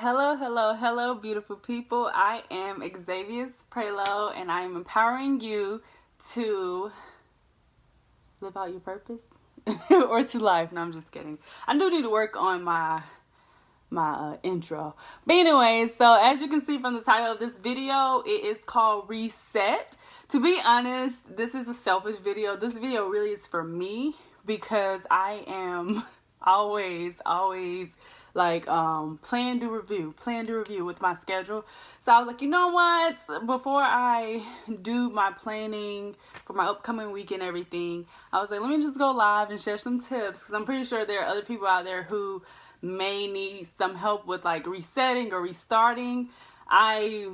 Hello, hello, hello, beautiful people. I am Xavier's Prelo, and I am empowering you to live out your purpose or to life. No, I'm just kidding. I do need to work on my intro. But anyways, so as you can see from the title of this video, it is called Reset. To be honest, this is a selfish video. This video really is for me because I am always like plan do review with my schedule. So I was like, you know what, before I do my planning for my upcoming week and everything, I was like, let me just go live and share some tips, because I'm pretty sure there are other people out there who may need some help with like resetting or restarting. I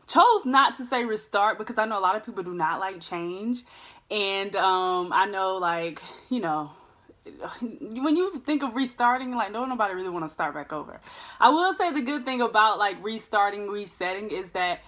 chose not to say restart because I know a lot of people do not like change, and I know, like, you know, when you think of restarting, like, nobody really want to start back over. I will say the good thing about like restarting, resetting is that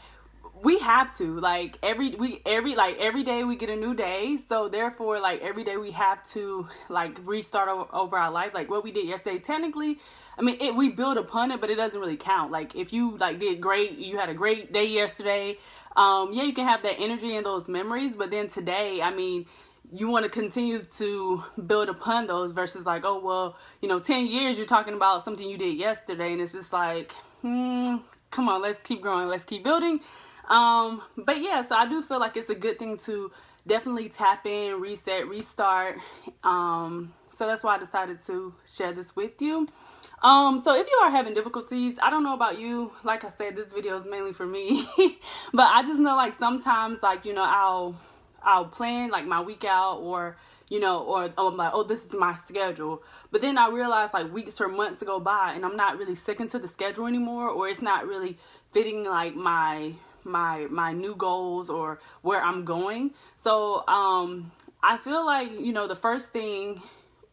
we have to, like, every day we get a new day. So therefore, like, every day we have to like restart over our life. Like what we did yesterday, technically, I mean, we build upon it, but it doesn't really count. Like if you like did great, you had a great day yesterday. Yeah, you can have that energy and those memories. But then today, I mean, you want to continue to build upon those versus like, oh, well, you know, 10 years you're talking about something you did yesterday. And it's just like, come on, let's keep growing. Let's keep building. But yeah, so I do feel like it's a good thing to definitely tap in, reset, restart. So that's why I decided to share this with you. So if you are having difficulties, I don't know about you. Like I said, this video is mainly for me, but I just know, like, sometimes, like, you know, I'll plan like my week out, or, you know, or I'm like, oh, this is my schedule. But then I realize like weeks or months go by and I'm not really sticking to the schedule anymore, or it's not really fitting like my new goals or where I'm going. So I feel like, you know, the first thing,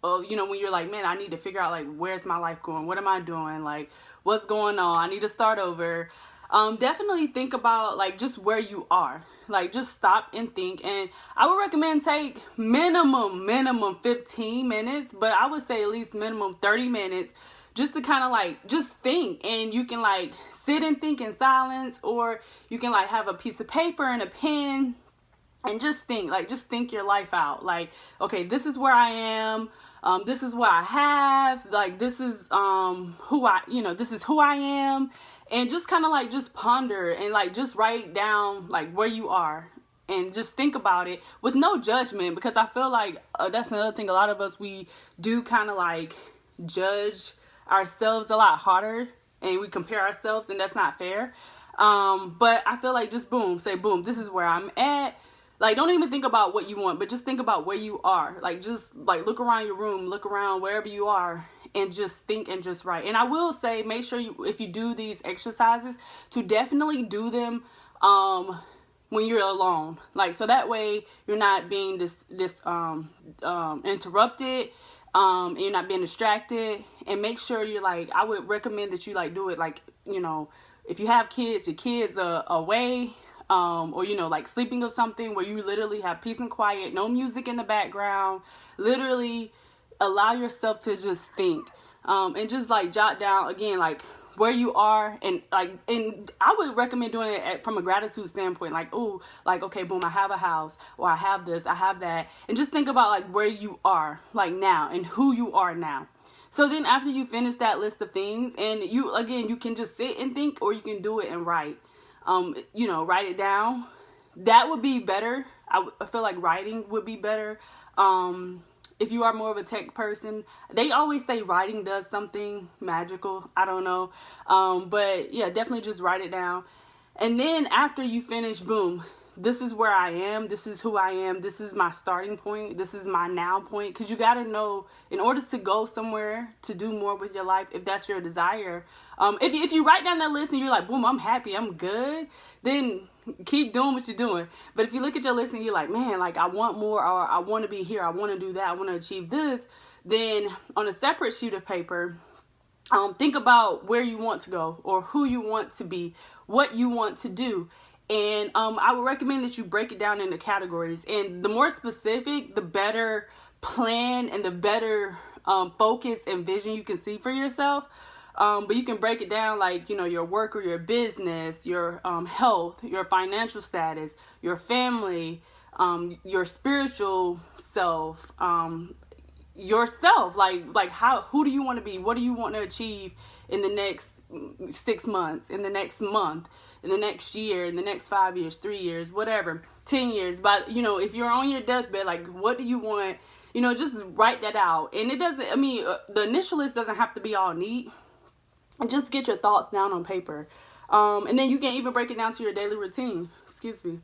you know, when you're like, man, I need to figure out like, where's my life going? What am I doing? Like, what's going on? I need to start over. Definitely think about like just where you are. Like, just stop and think. And I would recommend take minimum 15 minutes, but I would say at least minimum 30 minutes just to kind of like just think. And you can like sit and think in silence, or you can like have a piece of paper and a pen and just think, like, just think your life out. Like, okay, this is where I am. This is what I have. Like, this is this is who I am. And just kind of like just ponder and like just write down like where you are and just think about it with no judgment, because I feel like that's another thing. A lot of us, we do kind of like judge ourselves a lot harder, and we compare ourselves, and that's not fair. But I feel like just say boom, this is where I'm at. Like, don't even think about what you want, but just think about where you are. Like, just like look around your room, look around wherever you are, and just think and just write. And I will say, make sure if you do these exercises, to definitely do them when you're alone. Like, so that way you're not being interrupted, and you're not being distracted. And make sure you're like, I would recommend that you like do it like, you know, if you have kids, your kids are away, or, you know, like sleeping or something, where you literally have peace and quiet, no music in the background. Literally allow yourself to just think, and just like jot down again, like where you are. And I would recommend doing it from a gratitude standpoint. Like, oh, like, okay, boom, I have a house, or I have this, I have that. And just think about like where you are like now and who you are now. So then after you finish that list of things, and you can just sit and think, or you can do it and write. You know, write it down. That would be better. I feel like writing would be better. If you are more of a tech person, they always say writing does something magical. I don't know. But yeah, definitely just write it down. And then after you finish, boom, this is where I am. This is who I am. This is my starting point. This is my now point. Because you got to know, in order to go somewhere, to do more with your life, if that's your desire. If you write down that list and you're like, boom, I'm happy, I'm good, then keep doing what you're doing. But if you look at your list and you're like, man, like, I want more, or I want to be here, I want to do that, I want to achieve this, then on a separate sheet of paper, think about where you want to go, or who you want to be, what you want to do. And I would recommend that you break it down into categories. And the more specific, the better plan and the better focus and vision you can see for yourself. But you can break it down like, your work or your business, your health, your financial status, your family, your spiritual self, yourself. Like who do you want to be? What do you want to achieve in the next 6 months, in the next month, in the next year, in the next 5 years, 3 years, whatever, 10 years. But, if you're on your deathbed, like, what do you want? Just write that out. And it doesn't, the initial list doesn't have to be all neat. Just get your thoughts down on paper. And then you can even break it down to your daily routine. Excuse me.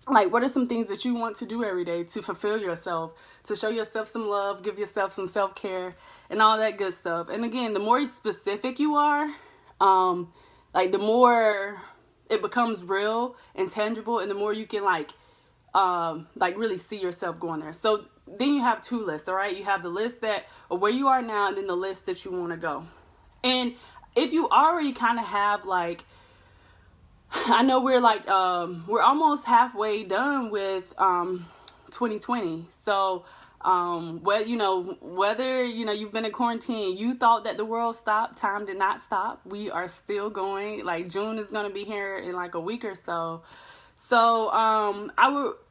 Like, what are some things that you want to do every day to fulfill yourself, to show yourself some love, give yourself some self-care, and all that good stuff. And again, the more specific you are, like, the more it becomes real and tangible, and the more you can, like really see yourself going there. So then you have 2 lists, all right? You have the list of where you are now, and then the list that you want to go. And if you already kind of have, like, I know we're like, we're almost halfway done with 2020. So, whether, you've been in quarantine, you thought that the world stopped, time did not stop. We are still going. Like, June is going to be here in like a week or so. So,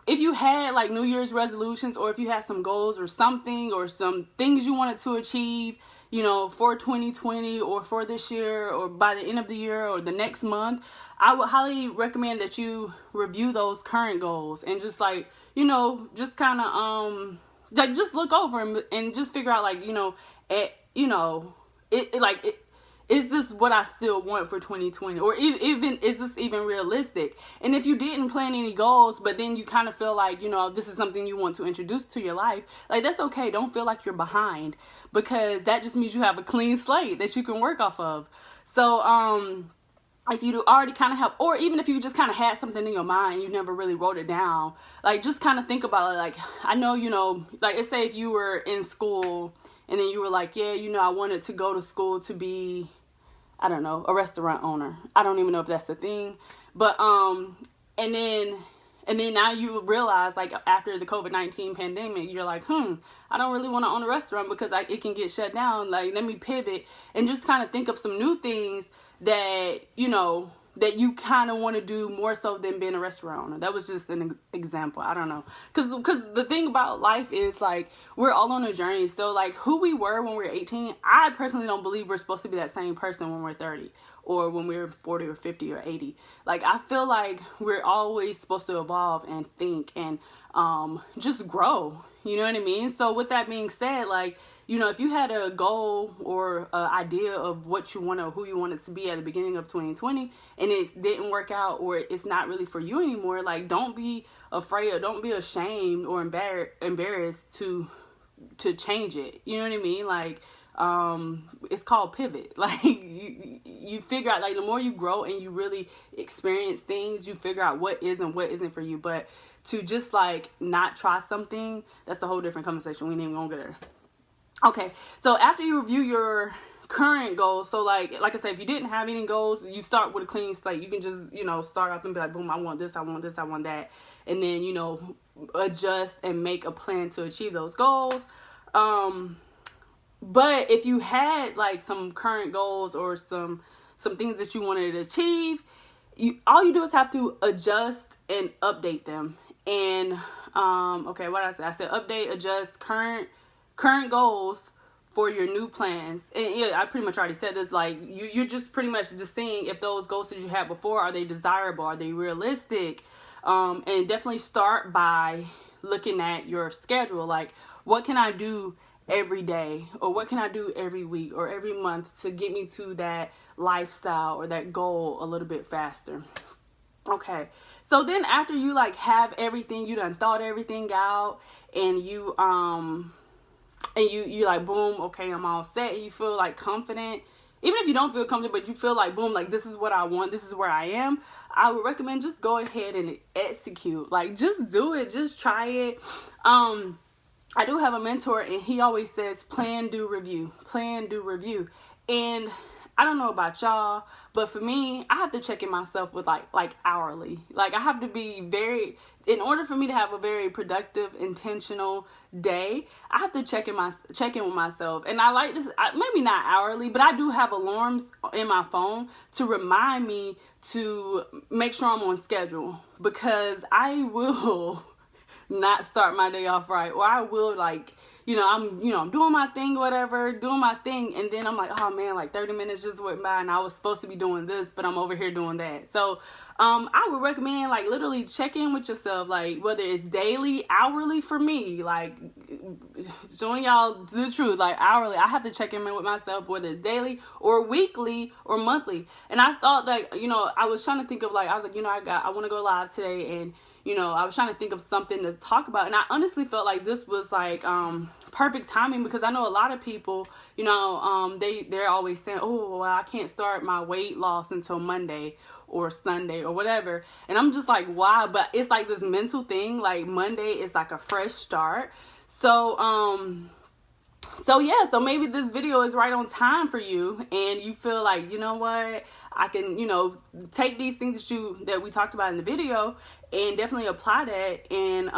if you had like New Year's resolutions, or if you had some goals or something, or some things you wanted to achieve, for 2020 or for this year or by the end of the year or the next month, I would highly recommend that you review those current goals and just like, just kind of, like, just look over and just figure out, like, is this what I still want for 2020? Or even, is this even realistic? And if you didn't plan any goals, but then you kind of feel like, this is something you want to introduce to your life, like, that's okay. Don't feel like you're behind, because that just means you have a clean slate that you can work off of. So, if you already kind of have, or even if you just kind of had something in your mind, you never really wrote it down, like, just kind of think about it. Like, I know, like, let's say if you were in school and then you were like, yeah, I wanted to go to school to be, I don't know, a restaurant owner. I don't even know if that's the thing. But, and then now you realize, like, after the COVID-19 pandemic, you're like, I don't really want to own a restaurant because it can get shut down. Like, let me pivot and just kind of think of some new things that, that you kind of want to do more so than being a restaurant owner. That was just an example. I don't know. Because the thing about life is, like, we're all on a journey. So, like, who we were when we were 18, I personally don't believe we're supposed to be that same person when we're 30 or when we're 40 or 50 or 80. Like, I feel like we're always supposed to evolve and think and just grow. You know what I mean? So with that being said, like, if you had a goal or an idea of what you want to, who you wanted to be at the beginning of 2020, and it didn't work out, or it's not really for you anymore, like, don't be afraid or don't be ashamed or embarrassed to change it. You know what I mean? Like, it's called pivot. Like, you figure out, like, the more you grow and you really experience things, you figure out what is and what isn't for you. But to just, like, not try something, that's a whole different conversation. We ain't even gonna get there. Okay, so after you review your current goals, so like I said, if you didn't have any goals, you start with a clean slate. You can just, start off and be like, boom, I want this, I want this, I want that. And then, adjust and make a plan to achieve those goals. But if you had, like, some current goals or some things that you wanted to achieve, all you do is have to adjust and update them. And, okay, what did I say? I said update, adjust current goals for your new plans. And yeah, I pretty much already said this. Like, you're just pretty much just seeing if those goals that you had before, are they desirable? Are they realistic? And definitely start by looking at your schedule. Like, what can I do every day, or what can I do every week or every month to get me to that lifestyle or that goal a little bit faster? Okay. So then after you, like, have everything, you done thought everything out, and you like, boom, okay, I'm all set, and you feel, like, confident. Even if you don't feel confident, but you feel like, boom, like, this is what I want, this is where I am, I would recommend just go ahead and execute. Like, just do it, just try it. I do have a mentor, and he always says, plan, do, review. Plan, do, review. And I don't know about y'all, but for me, I have to check in myself with like hourly. Like I have to be in order for me to have a very productive, intentional day, I have to check in with myself. And I like this, maybe not hourly, but I do have alarms in my phone to remind me to make sure I'm on schedule, because I will not start my day off right, or I will I'm doing my thing, and then I'm like, oh man, like 30 minutes just went by and I was supposed to be doing this, but I'm over here doing that. So I would recommend like literally check in with yourself, like whether it's daily, hourly. For me, like showing y'all the truth, like hourly, I have to check in with myself, whether it's daily or weekly or monthly. And I thought that, I was trying to think of I was like, I want to go live today, and I was trying to think of something to talk about. And I honestly felt like this was like perfect timing, because I know a lot of people, they're always saying, oh, well, I can't start my weight loss until Monday or Sunday or whatever. And I'm just like, why? But it's like this mental thing. Like Monday is like a fresh start. So maybe this video is right on time for you, and you feel like, you know what, I can, take these things that we talked about in the video and definitely apply that, and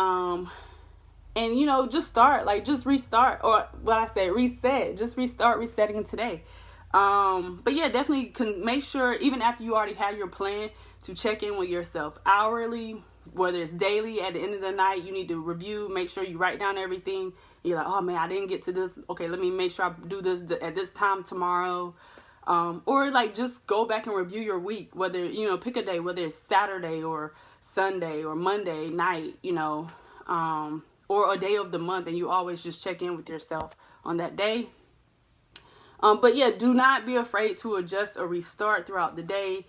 just start, just restart, or what I said, reset, just resetting today. But yeah, definitely can make sure, even after you already have your plan, to check in with yourself hourly, whether it's daily. At the end of the night, you need to review, make sure you write down everything. You're like, oh man, I didn't get to this. Okay, let me make sure I do this at this time tomorrow. Or like just go back and review your week, whether, pick a day, whether it's Saturday or Sunday or Monday night, or a day of the month, and you always just check in with yourself on that day. But yeah, do not be afraid to adjust or restart throughout the day.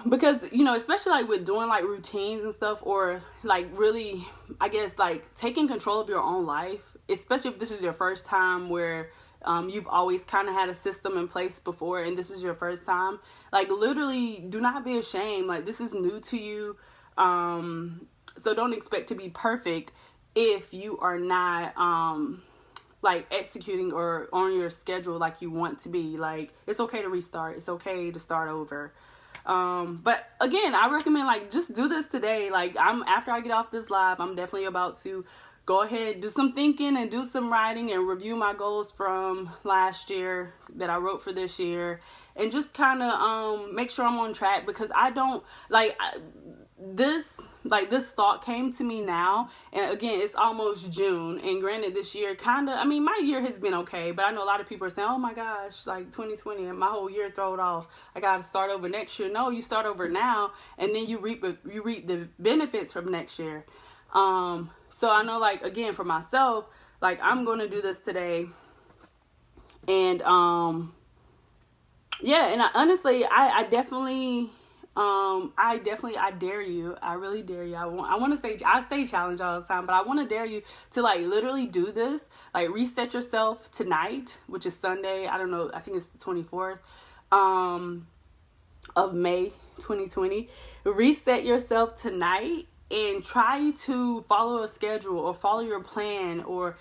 Because, especially like with doing like routines and stuff, or like really, I guess, like taking control of your own life, especially if this is your first time where you've always kind of had a system in place before, and this is your first time. Like literally, do not be ashamed. Like this is new to you. So don't expect to be perfect if you are not like executing or on your schedule like you want to be. Like it's okay to restart. It's okay to start over. But again, I recommend like just do this today. Like after I get off this live, I'm definitely about to go ahead, do some thinking and do some writing and review my goals from last year that I wrote for this year, and just kind of make sure I'm on track, because I don't this thought came to me now, and again, it's almost June, and granted, this year my year has been okay, but I know a lot of people are saying, oh my gosh, like 2020 and my whole year thrown off, I gotta start over next year. No, you start over now, and then you reap the benefits from next year. So I know, like, again, for myself, like, I'm going to do this today. And, yeah, and I definitely, I dare you. I really dare you. I say challenge all the time, but I want to dare you to like literally do this. Like reset yourself tonight, which is Sunday. I don't know. I think it's the 24th, of May, 2020. Reset yourself tonight and try to follow a schedule or follow your plan, or,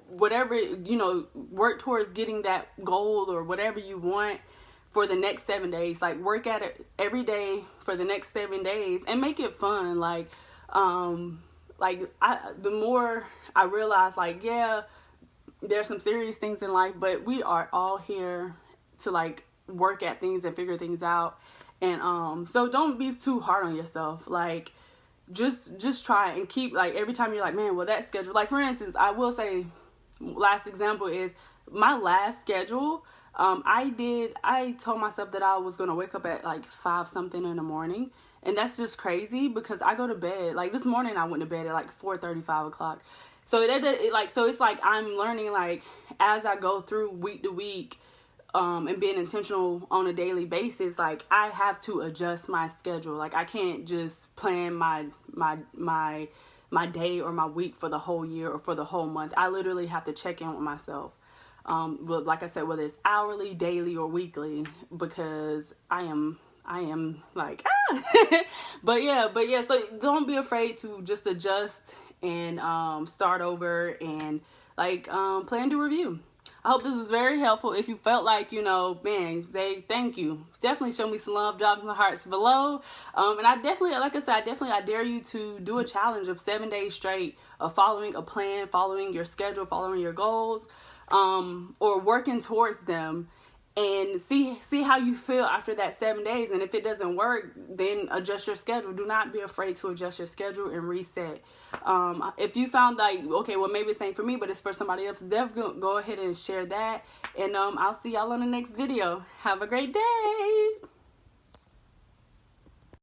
whatever, work towards getting that goal or whatever you want for the next 7 days. Like work at it every day for the next 7 days and make it fun. The more I realize, like, yeah, there's some serious things in life, but we are all here to like work at things and figure things out. And, so don't be too hard on yourself. Like, just try and keep, like, every time you're like, man, well, that schedule, like, for instance, I will say, last example is my last schedule. I told myself that I was going to wake up at like 5 something in the morning. And that's just crazy, because I go to bed, like this morning I went to bed at like 4:30, 5 o'clock. So so it's like I'm learning, like, as I go through week to week, and being intentional on a daily basis, like I have to adjust my schedule. Like I can't just plan my day or my week for the whole year or for the whole month. I literally have to check in with myself. But like I said, whether it's hourly, daily, or weekly, because I am like, but yeah, so don't be afraid to just adjust and, start over and like, plan to review. I hope this was very helpful. If you felt like, man, say thank you. Definitely show me some love, drop some hearts below. And I definitely, like I said, I dare you to do a challenge of 7 days straight of following a plan, following your schedule, following your goals, or working towards them. And see how you feel after that 7 days. And if it doesn't work, then adjust your schedule. Do not be afraid to adjust your schedule and reset. If you found like, okay, well, maybe it's ain't for me, but it's for somebody else, definitely go ahead and share that. And I'll see y'all on the next video. Have a great day.